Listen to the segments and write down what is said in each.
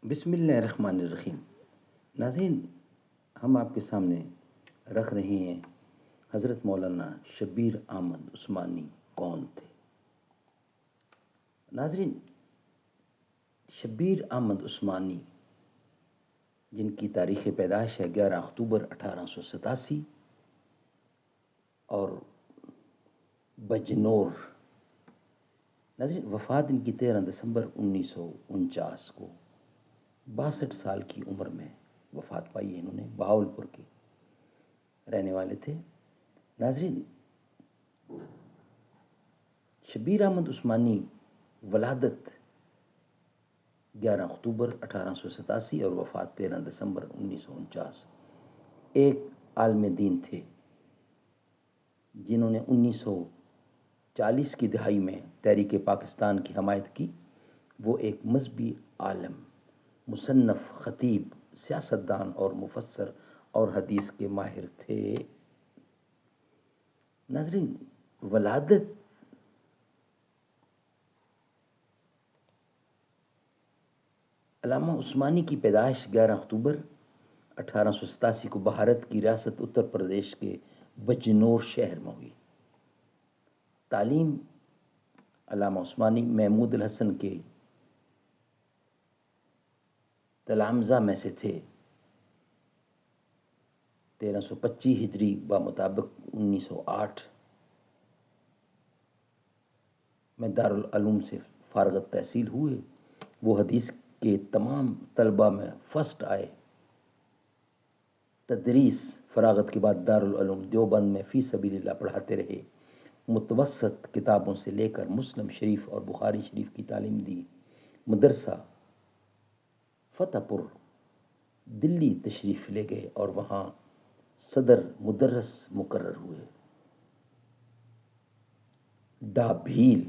بسم اللہ الرحمن الرحیم۔ ناظرین، ہم آپ کے سامنے رکھ رہے ہیں حضرت مولانا شبیر احمد عثمانی کون تھے۔ ناظرین، شبیر احمد عثمانی جن کی تاریخ پیدائش ہے 11 اکتوبر 1887 اور بجنور، ناظرین وفات ان کی 13 دسمبر 1949 کو 62 سال کی عمر میں وفات پائی ہے۔ انہوں نے بہاولپور کے رہنے والے تھے۔ ناظرین، شبیر احمد عثمانی ولادت 11 اکتوبر 1887 اور وفات 13 دسمبر 1949۔ ایک عالم دین تھے جنہوں نے 1940 کی دہائی میں تحریک پاکستان کی حمایت کی۔ وہ ایک مذہبی عالم، مصنف، خطیب، سیاستدان اور مفسر اور حدیث کے ماہر تھے۔ ناظرین، ولادت علامہ عثمانی کی پیدائش 11 اکتوبر 1887 کو بھارت کی ریاست اتر پردیش کے بجنور شہر میں ہوئی۔ تعلیم علامہ عثمانی محمود الحسن کے تلامذہ میں سے تھے۔ 1325 ہجری بمطابق 1908 میں دارالعلوم سے فارغ التحصیل ہوئے۔ وہ حدیث کے تمام طلباء میں فرسٹ آئے۔ تدریس فراغت کے بعد دارالعلوم دیوبند میں فی سبیل اللہ پڑھاتے رہے۔ متوسط کتابوں سے لے کر مسلم شریف اور بخاری شریف کی تعلیم دی۔ مدرسہ فتح پور دلی تشریف لے گئے اور وہاں صدر مدرس مقرر ہوئے۔ ڈابھیل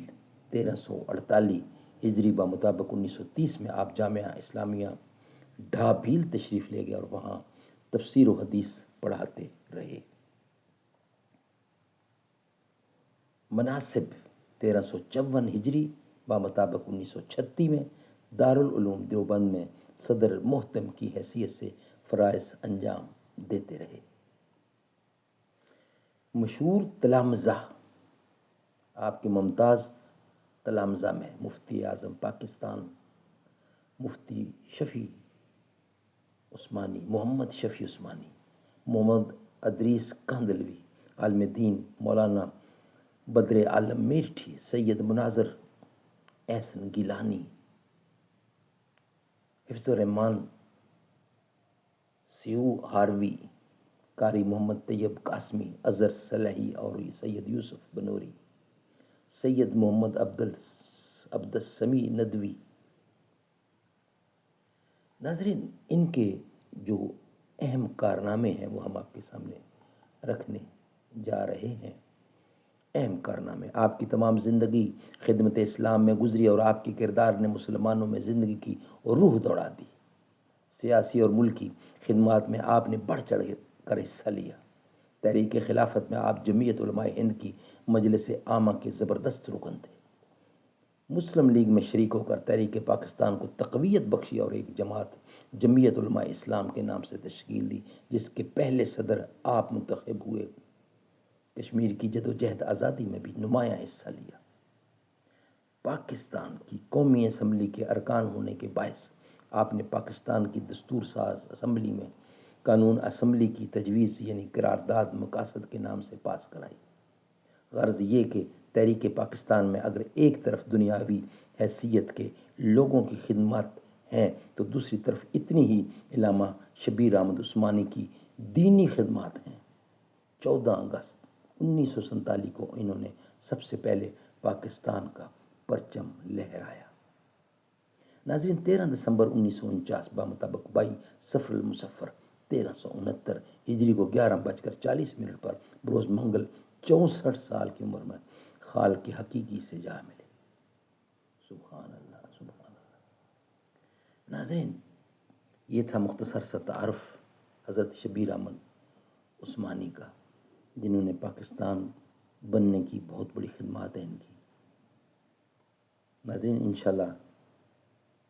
1348 ہجری بمطابق 1930 میں آپ جامعہ اسلامیہ ڈابھیل تشریف لے گئے اور وہاں تفسیر و حدیث پڑھاتے رہے۔ مناسب 1354 ہجری بمطابق 1936 میں دارالعلوم دیوبند میں صدر محتم کی حیثیت سے فرائض انجام دیتے رہے۔ مشہور تلامذہ، آپ کے ممتاز تلامذہ میں مفتی اعظم پاکستان مفتی شفیع عثمانی، محمد شفیع عثمانی، محمد ادریس کاندلوی، عالم دین مولانا بدر عالم میرٹھی، سید مناظر احسن گیلانی، حفظ الرحمان سیو ہاروی، قاری محمد طیب قاسمی، اظہر صلاحی اور سید یوسف بنوری، سید محمد عبد السمیع ندوی۔ ناظرین، ان کے جو اہم کارنامے ہیں وہ ہم آپ کے سامنے رکھنے جا رہے ہیں۔ اہم کارنامے، آپ کی تمام زندگی خدمت اسلام میں گزری اور آپ کے کردار نے مسلمانوں میں زندگی کی روح دوڑا دی۔ سیاسی اور ملکی خدمات میں آپ نے بڑھ چڑھ کر حصہ لیا۔ تحریک خلافت میں آپ جمعیت علماء ہند کی مجلس عامہ کے زبردست رکن تھے۔ مسلم لیگ میں شریک ہو کر تحریک پاکستان کو تقویت بخشی اور ایک جماعت جمعیت علماء اسلام کے نام سے تشکیل دی، جس کے پہلے صدر آپ منتخب ہوئے۔ کشمیر کی جدوجہد آزادی میں بھی نمایاں حصہ لیا۔ پاکستان کی قومی اسمبلی کے ارکان ہونے کے باعث آپ نے پاکستان کی دستور ساز اسمبلی میں قانون اسمبلی کی تجویز یعنی قرارداد مقاصد کے نام سے پاس کرائی۔ غرض یہ کہ تحریک پاکستان میں اگر ایک طرف دنیاوی حیثیت کے لوگوں کی خدمات ہیں تو دوسری طرف اتنی ہی علامہ شبیر احمد عثمانی کی دینی خدمات ہیں۔ 14 اگست 1947 کو انہوں نے سب سے پہلے پاکستان کا پرچم لہرایا۔ ناظرین، 13 دسمبر 1949 بمطابق 22 صفر المصفر 1369 ہجری کو 11:40 پر بروز منگل 64 سال کی عمر میں خال کے حقیقی سے جا ملے۔ سبحان اللہ، سبحان اللہ۔ ناظرین، یہ تھا مختصر سا تعارف حضرت شبیر احمد عثمانی کا، جنہوں نے پاکستان بننے کی بہت بڑی خدمات ہیں ان کی۔ ناظرین، انشاءاللہ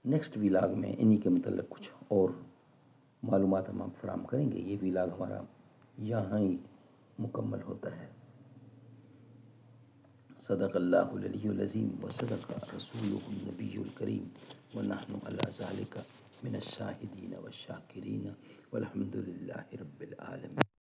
نیکسٹ ولاگ میں انہی کے متعلق کچھ اور معلومات ہم آپ فراہم کریں گے. یہ ولاگ ہمارا یہاں ہی مکمل ہوتا ہے. صدق اللہ العلی العظیم و صدق رسولہ النبی الکریم ونحن علی ذالک من الشاہدین والشاکرین والحمد للہ رب العالمین.